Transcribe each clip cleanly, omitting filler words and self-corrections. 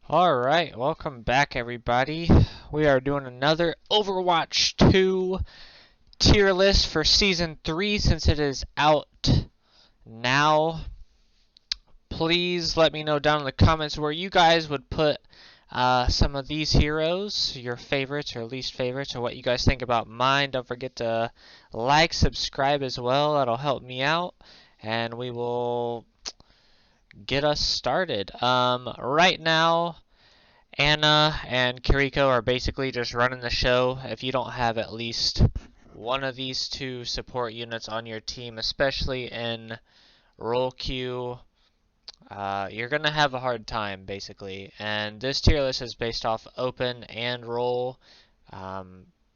Alright, welcome back everybody. We are doing another Overwatch 2 tier list for Season 3 since it is out now. Please let me know down in the comments where you guys would put some of these heroes, your favorites or least favorites, or what you guys think about mine. Don't forget to like, subscribe as well. That'll help me out. And we will get us started. Right now, Anna and Kiriko are basically just running the show. If you don't have at least one of these two support units on your team, especially in role queue, you're going to have a hard time, basically. And this tier list is based off open and role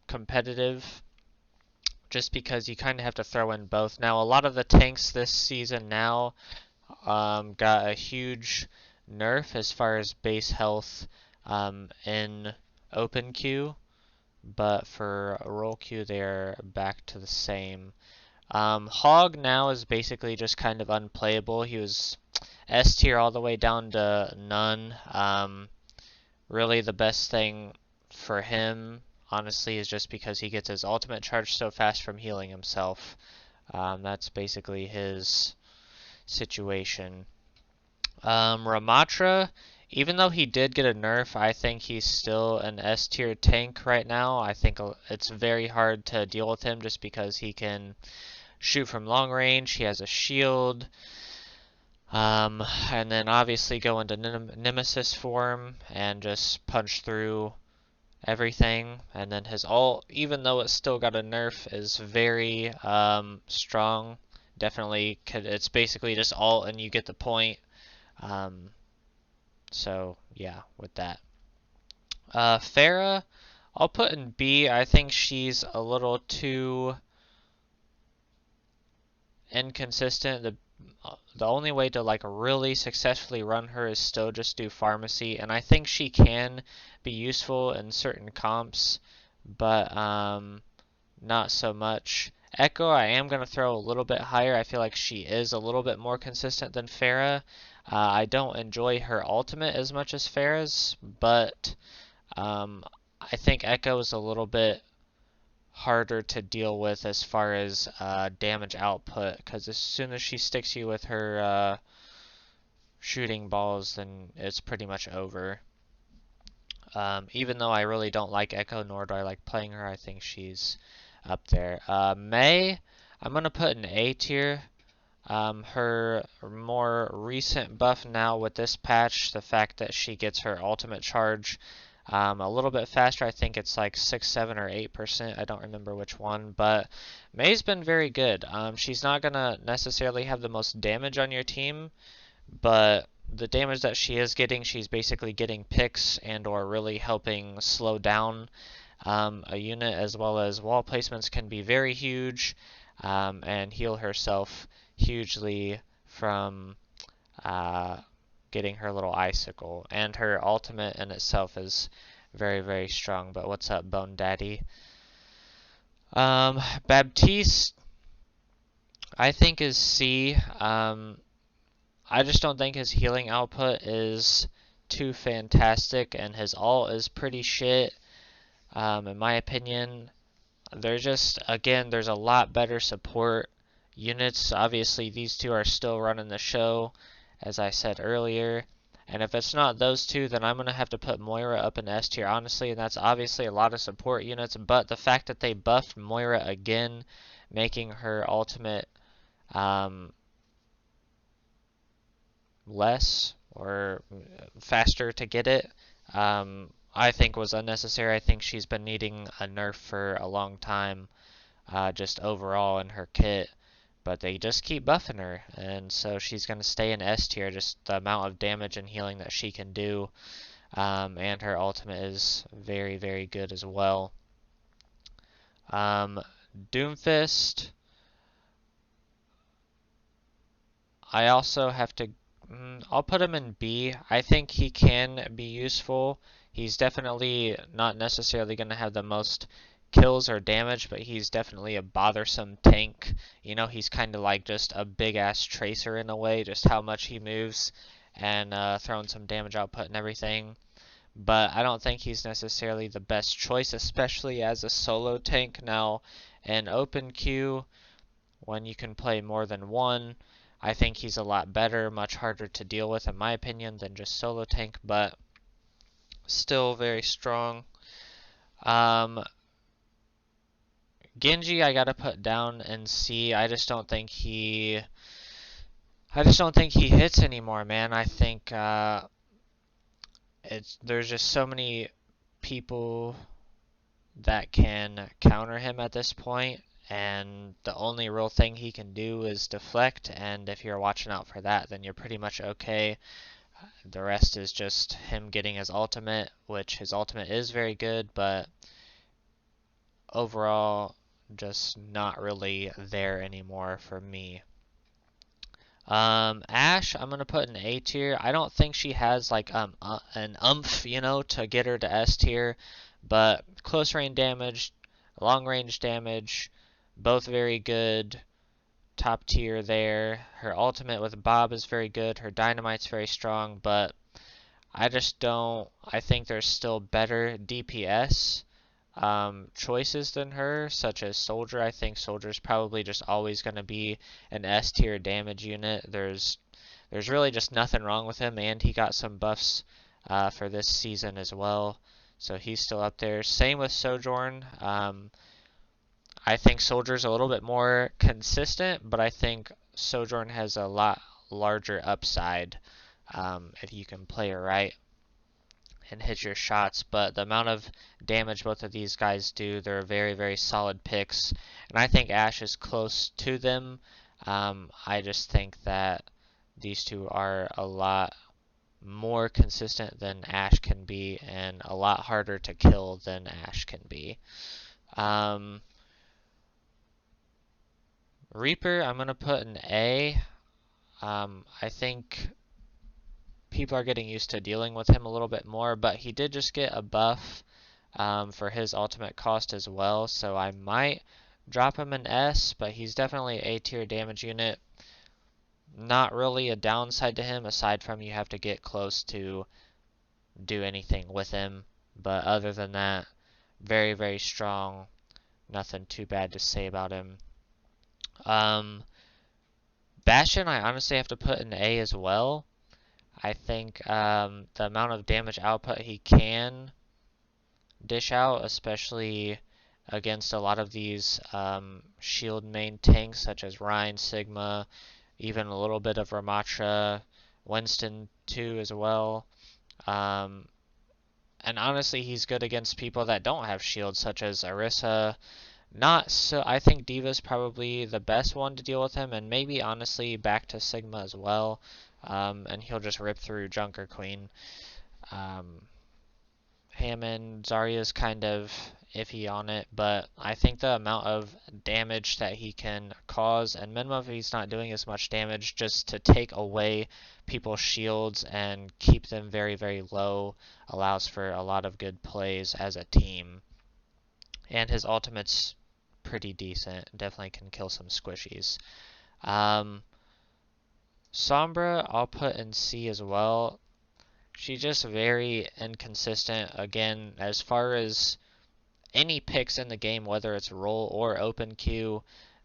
competitive, just because you kind of have to throw in both. Now, a lot of the tanks this season now got a huge nerf as far as base health in open queue, but for role queue they're back to the same. Hog now is basically just kind of unplayable. He was S tier all the way down to none. Really the best thing for him, honestly, is just because he gets his ultimate charge so fast from healing himself. That's basically his situation. Ramatra, even though he did get a nerf, I think he's still an S tier tank right now. I think it's very hard to deal with him just because he can shoot from long range, he has a shield, and then obviously go into Nemesis form and just punch through everything. And then his ult, even though it still got a nerf, is very strong. Definitely, it's basically just ult and you get the point. So yeah, with that. Pharah, I'll put in B. I think she's a little too inconsistent. The only way to like really successfully run her is still just do pharmacy, and I think she can be useful in certain comps, but not so much. Echo, I am going to throw a little bit higher. I feel like she is a little bit more consistent than Pharah. I don't enjoy her ultimate as much as Pharah's, but I think Echo is a little bit harder to deal with as far as damage output, because as soon as she sticks you with her shooting balls, then it's pretty much over. Even though I really don't like Echo, nor do I like playing her, I think she's up there. Mei, I'm going to put in A tier. Her more recent buff now with this patch, the fact that she gets her ultimate charge a little bit faster. I think it's like 6, 7, or 8%. I don't remember which one, but Mei's been very good. She's not going to necessarily have the most damage on your team, but the damage that she is getting, she's basically getting picks and or really helping slow down a unit, as well as wall placements can be very huge, and heal herself hugely from getting her little icicle. And her ultimate in itself is very, very strong. But what's up, Bone Daddy? Baptiste, I think, is C. I just don't think his healing output is too fantastic, and his ult is pretty shit. In my opinion, there's a lot better support units. Obviously, these two are still running the show, as I said earlier. And if it's not those two, then I'm going to have to put Moira up in S tier, honestly. And that's obviously a lot of support units. But the fact that they buffed Moira again, making her ultimate less or faster to get it, I think was unnecessary. I think she's been needing a nerf for a long time, just overall in her kit. But they just keep buffing her, and so she's going to stay in S tier, just the amount of damage and healing that she can do. And her ultimate is very, very good as well. Doomfist, I also have to, I'll put him in B. I think he can be useful. He's definitely not necessarily going to have the most kills or damage, but he's definitely a bothersome tank. You know, he's kind of like just a big ass tracer in a way, just how much he moves. and throwing some damage output and everything. But I don't think he's necessarily the best choice, especially as a solo tank. Now, in open queue, when you can play more than one, I think he's a lot better, much harder to deal with, in my opinion, than just solo tank, but still very strong. Genji, I gotta put down in C. I just don't think he hits anymore, man. I think there's just so many people that can counter him at this point, and the only real thing he can do is deflect, and if you're watching out for that, then you're pretty much okay. The rest is just him getting his ultimate, which his ultimate is very good, but overall just not really there anymore for me. Ashe, I'm gonna put in A tier. I don't think she has like an umph, to get her to S tier, but close range damage, long range damage, both very good. Top tier there. Her ultimate with Bob is very good. Her dynamite's very strong, but I just don't. I think there's still better DPS choices than her, such as Soldier. I think Soldier's probably just always going to be an S tier damage unit. There's really just nothing wrong with him, and he got some buffs for this season as well, so he's still up there. Same with Sojourn. I think Soldier's a little bit more consistent, but I think Sojourn has a lot larger upside if you can play it right and hit your shots. But the amount of damage both of these guys do, they're very, very solid picks. And I think Ashe is close to them. I just think that these two are a lot more consistent than Ashe can be, and a lot harder to kill than Ashe can be. Reaper, I'm going to put an A. I think people are getting used to dealing with him a little bit more, but he did just get a buff for his ultimate cost as well, so I might drop him an S, but he's definitely an A tier damage unit. Not really a downside to him, aside from you have to get close to do anything with him, but other than that, very, very strong. Nothing too bad to say about him. Bastion, I honestly have to put an A as well. I think the amount of damage output he can dish out, especially against a lot of these shield main tanks such as Ryan, Sigma, even a little bit of Ramatra, Winston too as well. And honestly, he's good against people that don't have shields, such as Orisa. Not so. I think Diva's probably the best one to deal with him, and maybe honestly back to Sigma as well. And he'll just rip through Junker Queen. Hammond, Zarya's kind of iffy on it, but I think the amount of damage that he can cause, and minimum if he's not doing as much damage, just to take away people's shields and keep them very, very low, allows for a lot of good plays as a team. And his ultimate's pretty decent. Definitely can kill some squishies. Sombra, I'll put in C as well. She's just very inconsistent. Again, as far as any picks in the game, whether it's role or open queue,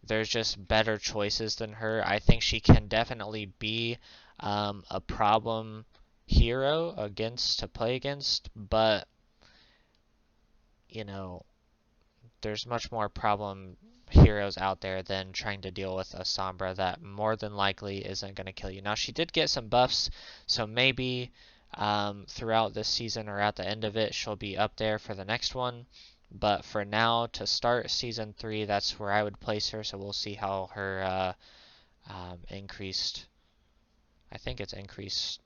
there's just better choices than her. I think she can definitely be a problem hero to play against, but there's much more problem heroes out there than trying to deal with a Sombra that more than likely isn't going to kill you. Now, she did get some buffs, so maybe throughout this season or at the end of it, she'll be up there for the next one. But for now, to start Season 3, that's where I would place her, so we'll see how her increased, I think it's increased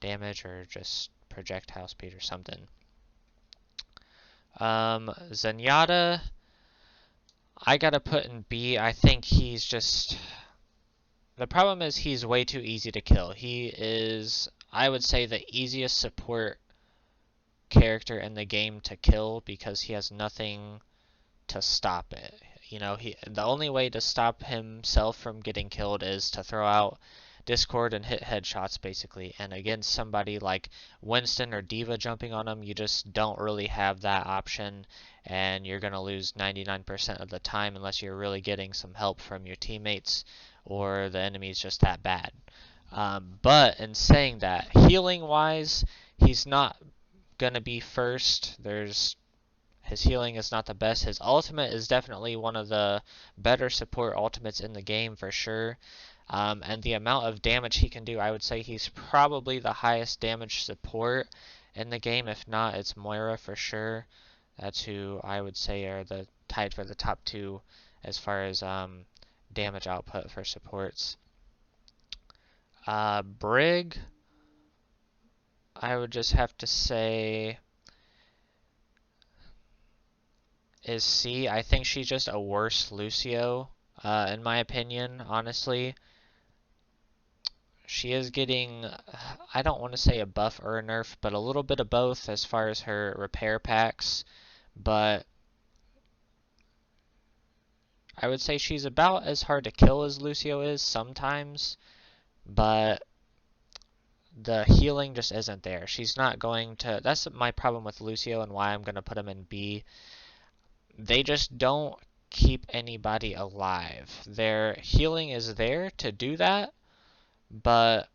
damage or just projectile speed or something. Zenyatta, I gotta put in B. I think he's just... The problem is he's way too easy to kill. He is, I would say, the easiest support character in the game to kill because he has nothing to stop it. The only way to stop himself from getting killed is to throw out Discord and hit headshots basically. And against somebody like Winston or Diva jumping on them, you just don't really have that option, and you're going to lose 99% of the time unless you're really getting some help from your teammates or the enemy's just that bad. But in saying that, healing wise, he's not going to be first. His healing is not the best. His ultimate is definitely one of the better support ultimates in the game for sure. And the amount of damage he can do, I would say he's probably the highest damage support in the game. If not, it's Moira for sure. That's who I would say are the tied for the top two as far as damage output for supports. Brig, I would just have to say is C. I think she's just a worse Lucio, in my opinion, honestly. She is getting, I don't want to say a buff or a nerf, but a little bit of both as far as her repair packs. But I would say she's about as hard to kill as Lucio is sometimes, but the healing just isn't there. She's not going to, that's my problem with Lucio and why I'm going to put him in B. They just don't keep anybody alive. Their healing is there to do that, but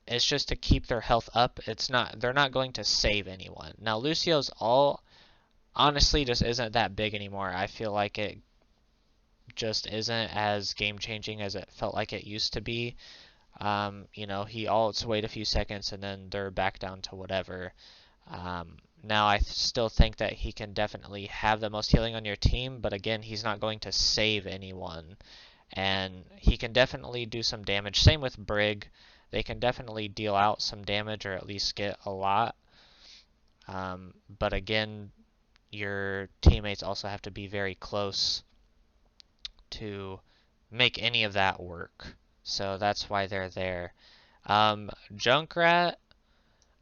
it's just to keep their health up. It's not, they're not going to save anyone. Now Lucio's all honestly just isn't that big anymore. I feel like it just isn't as game changing as it felt like it used to be. You know, he ults, wait a few seconds, and then they're back down to whatever. Now I still think that he can definitely have the most healing on your team, but again, he's not going to save anyone. And he can definitely do some damage. Same with Brig. They can definitely deal out some damage or at least get a lot. But again, your teammates also have to be very close to make any of that work. So that's why they're there. Junkrat,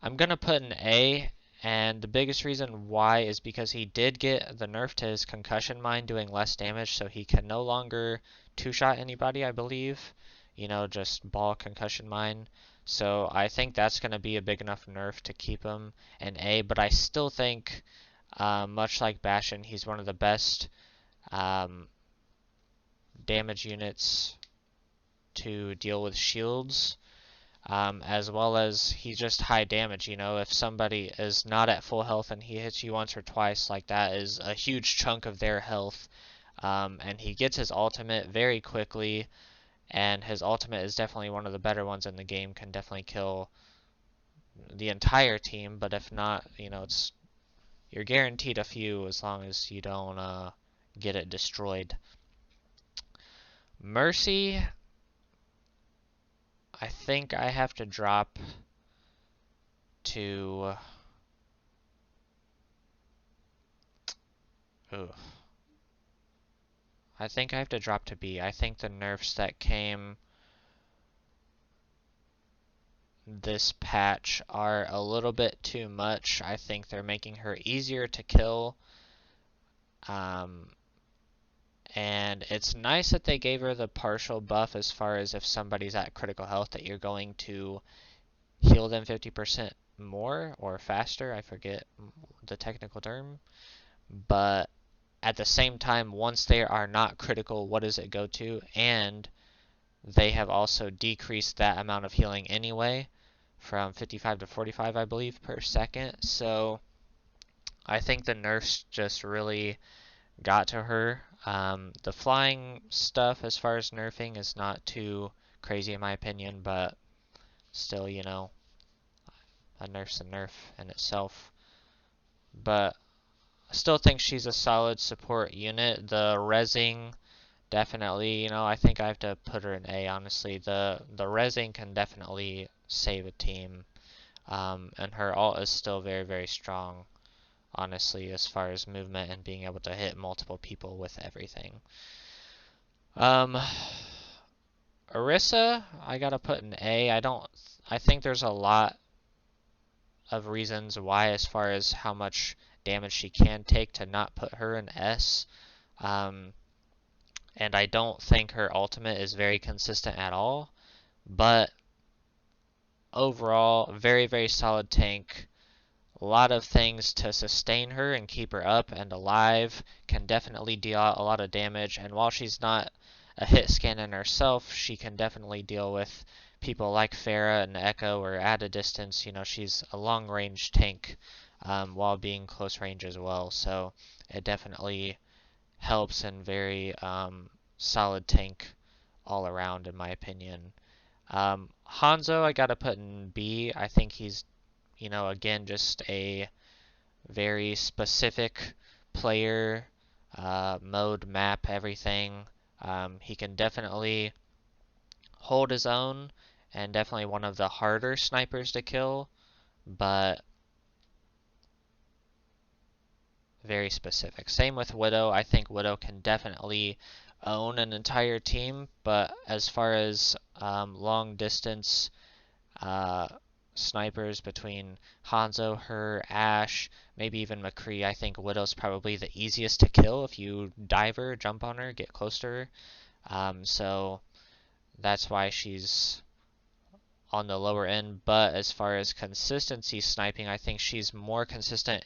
I'm going to put an A, and the biggest reason why is because he did get the nerf to his concussion mine doing less damage, so he can no longer two-shot anybody, I believe. You know, just ball concussion mine. So I think that's going to be a big enough nerf to keep him an A, but I still think, much like Bastion, he's one of the best damage units to deal with shields. As well as he's just high damage. You know, if somebody is not at full health and he hits you once or twice, like that is a huge chunk of their health. And he gets his ultimate very quickly, and his ultimate is definitely one of the better ones in the game, can definitely kill the entire team, but if not, you know, you're guaranteed a few as long as you don't get it destroyed. Mercy, I think I have to drop to... Ooh. I think I have to drop to B. I think the nerfs that came this patch are a little bit too much. I think they're making her easier to kill. And it's nice that they gave her the partial buff as far as if somebody's at critical health that you're going to heal them 50% more or faster. I forget the technical term. But at the same time, once they are not critical, what does it go to? And they have also decreased that amount of healing anyway from 55 to 45, I believe, per second. So I think the nerfs just really got to her. The flying stuff as far as nerfing is not too crazy in my opinion, but still, you know, a nerf's a nerf in itself. But I still think she's a solid support unit. The rezzing, definitely, you know, I think I have to put her in A, honestly. The rezzing can definitely save a team. And her ult is still very, very strong, honestly, as far as movement and being able to hit multiple people with everything. Orisa, I gotta put an A. I think there's a lot of reasons why as far as how much damage she can take to not put her in S. And I don't think her ultimate is very consistent at all. But overall, very, very solid tank. A lot of things to sustain her and keep her up and alive. Can definitely deal out a lot of damage. And while she's not a hit scan in herself, she can definitely deal with people like Pharah and Echo or at a distance. She's a long range tank while being close range as well. So it definitely helps and very solid tank all around, in my opinion. Hanzo, I gotta put in B. I think he's, again, just a very specific player, mode, map, everything. He can definitely hold his own and definitely one of the harder snipers to kill, but very specific. Same with Widow. I think Widow can definitely own an entire team, but as far as long distance uh, snipers between Hanzo, her, Ashe, maybe even McCree, I think Widow's probably the easiest to kill if you dive her, jump on her, get close to her. So that's why she's on the lower end. But as far as consistency sniping, I think she's more consistent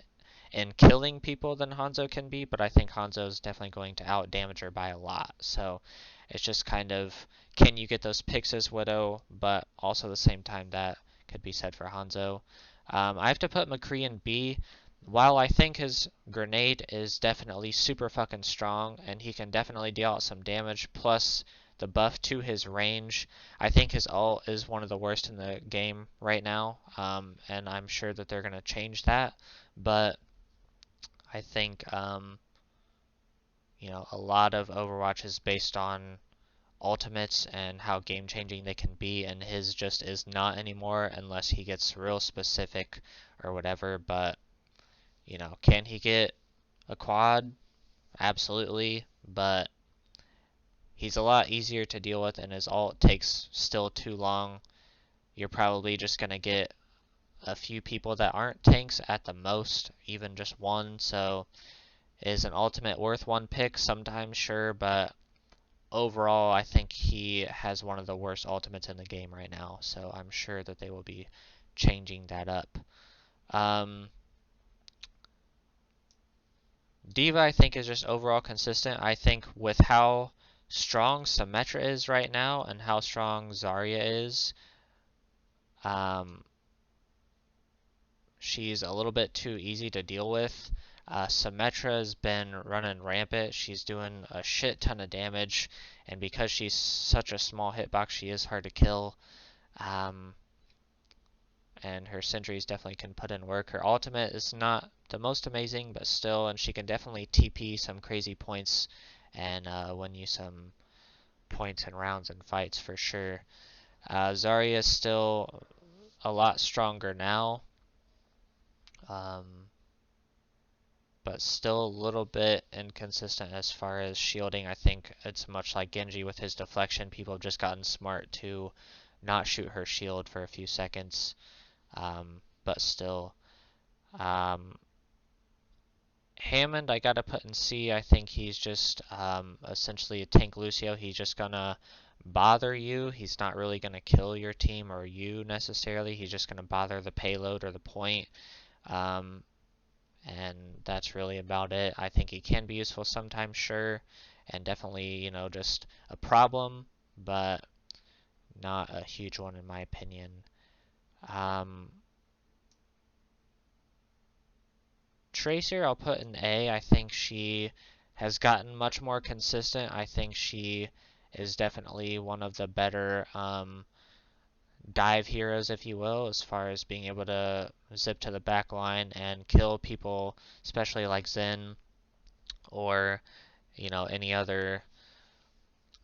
in killing people than Hanzo can be, but I think Hanzo is definitely going to out damage her by a lot. So it's just kind of, can you get those picks as Widow, but also at the same time that could be said for Hanzo. I have to put McCree in B. While I think his grenade is definitely super fucking strong and he can definitely deal out some damage, plus the buff to his range, I think his ult is one of the worst in the game right now, and I'm sure that they're going to change that. But I think, a lot of Overwatch is based on ultimates and how game changing they can be, and his just is not anymore unless he gets real specific or whatever. But, can he get a quad? Absolutely. But he's a lot easier to deal with, and his ult takes still too long. You're probably just going to get a few people that aren't tanks at the most, even just one. So is an ultimate worth one pick? Sometimes, sure, but overall, I think he has one of the worst ultimates in the game right now. So I'm sure that they will be changing that up. D.Va, I think, is just overall consistent. I think with how strong Symmetra is right now and how strong Zarya is, um, she's a little bit too easy to deal with. Symmetra's been running rampant. She's doing a shit ton of damage, and because she's such a small hitbox, she is hard to kill. Um, and her sentries definitely can put in work. Her ultimate is not the most amazing, but still, and she can definitely TP some crazy points and win you some points and rounds and fights for sure. Zarya is still a lot stronger now. But still a little bit inconsistent as far as shielding. I think it's much like Genji with his deflection. People have just gotten smart to not shoot her shield for a few seconds. But still. Hammond, I gotta put in C. I think he's just essentially a tank Lucio. He's just gonna bother you. He's not really gonna kill your team or you necessarily. He's just gonna bother the payload or the point. And that's really about it. I think he can be useful sometimes, sure, and definitely, just a problem, but not a huge one in my opinion. Tracer, I'll put in A. I think she has gotten much more consistent. I think she is definitely one of the better dive heroes, if you will, as far as being able to zip to the back line and kill people, especially like Zen or any other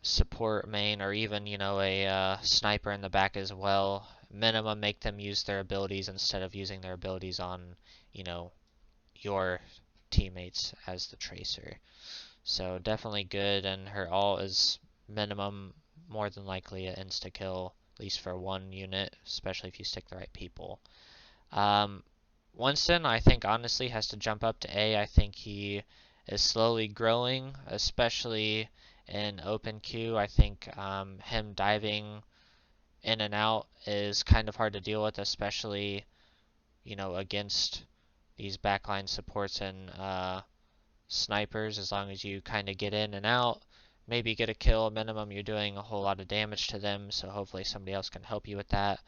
support main, or even a sniper in the back as well. Minimum make them use their abilities instead of using their abilities on your teammates as the tracer. So definitely good, and her ult is minimum more than likely an insta kill, at least for one unit, especially if you stick the right people. Winston, I think, honestly has to jump up to A. I think he is slowly growing, especially in open queue. I think him diving in and out is kind of hard to deal with, especially, against these backline supports and snipers. As long as you kind of get in and out, maybe get a kill, minimum you're doing a whole lot of damage to them, so hopefully somebody else can help you with that.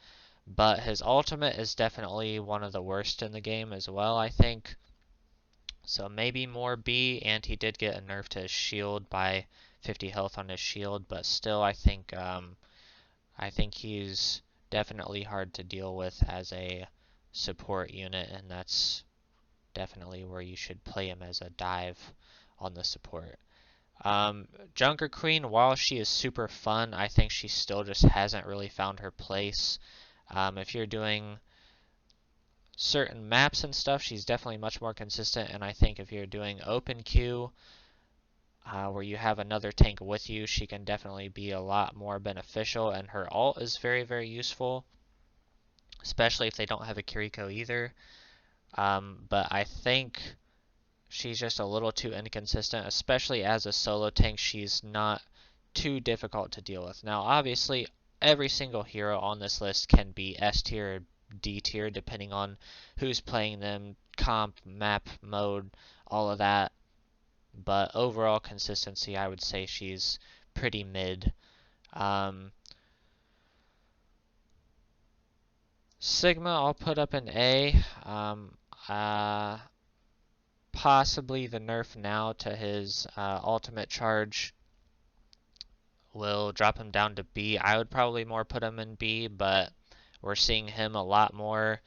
But his ultimate is definitely one of the worst in the game as well, I think. So maybe more B, and he did get a nerf to his shield by 50 health on his shield, but still I think he's definitely hard to deal with as a support unit, and that's definitely where you should play him as a dive on the support. Junker Queen, while she is super fun, I think she still just hasn't really found her place. If you're doing certain maps and stuff, she's definitely much more consistent, and I think if you're doing open queue, where you have another tank with you, she can definitely be a lot more beneficial, and her ult is very, very useful, especially if they don't have a Kiriko either. But I think she's just a little too inconsistent, especially as a solo tank. She's not too difficult to deal with. Now, obviously, every single hero on this list can be S tier or D tier, depending on who's playing them, comp, map, mode, all of that. But overall consistency, I would say she's pretty mid. Um, Sigma, I'll put up an A. Uh, Possibly the nerf now to his ultimate charge will drop him down to B. I would probably more put him in B, but we're seeing him a lot more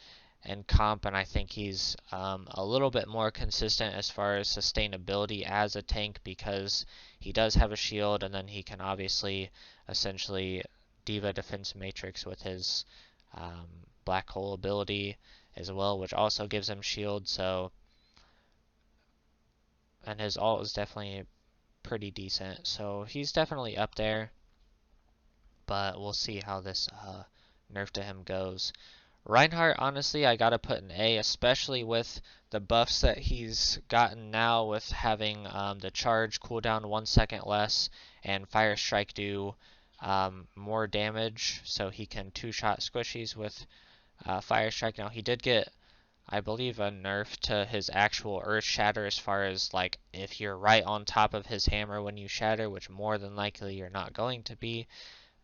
in comp, and I think he's a little bit more consistent as far as sustainability as a tank, because he does have a shield, and then he can obviously essentially Diva Defense Matrix with his Black Hole ability as well, which also gives him shield. So, and his ult is definitely pretty decent, so he's definitely up there, but we'll see how this nerf to him goes. Reinhardt, honestly, I gotta put an A, especially with the buffs that he's gotten now, with having the charge cooldown 1 second less and Fire Strike do more damage, so he can two-shot squishies with Fire Strike. Now, he did get, I believe, a nerf to his actual Earth Shatter, as far as like if you're right on top of his hammer when you shatter, which more than likely you're not going to be.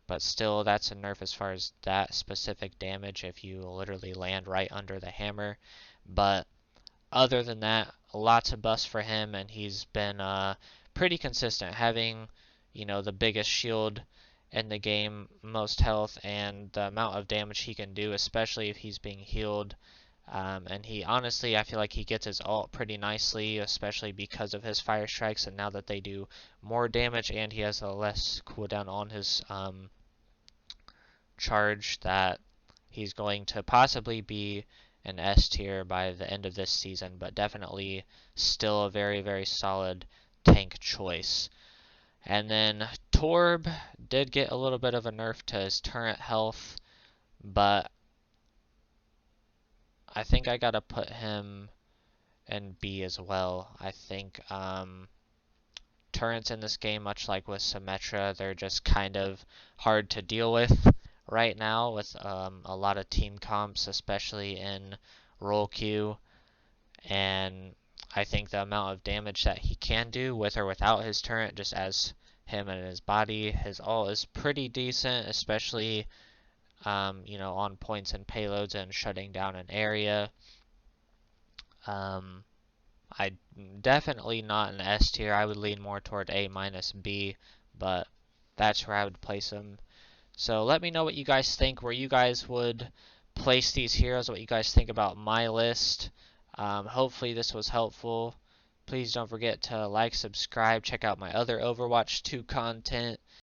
But still, that's a nerf as far as that specific damage if you literally land right under the hammer. But other than that, lots of buffs for him, and he's been pretty consistent, having the biggest shield in the game, most health, and the amount of damage he can do, especially if he's being healed. And he honestly, I feel like he gets his ult pretty nicely, especially because of his fire strikes, and now that they do more damage and he has a less cooldown on his charge, that he's going to possibly be an S tier by the end of this season, but definitely still a very, very solid tank choice. And then Torb did get a little bit of a nerf to his turret health, but I think I gotta put him in B as well. I think turrets in this game, much like with Symmetra, they're just kind of hard to deal with right now with a lot of team comps, especially in role queue. And I think the amount of damage that he can do with or without his turret, just as him and his body, his ult is pretty decent, especially on points and payloads and shutting down an area. I definitely not an S tier. I would lean more toward A minus B, but that's where I would place him. So let me know what you guys think, where you guys would place these heroes, what you guys think about my list. Hopefully this was helpful. Please don't forget to like, subscribe, check out my other Overwatch 2 content.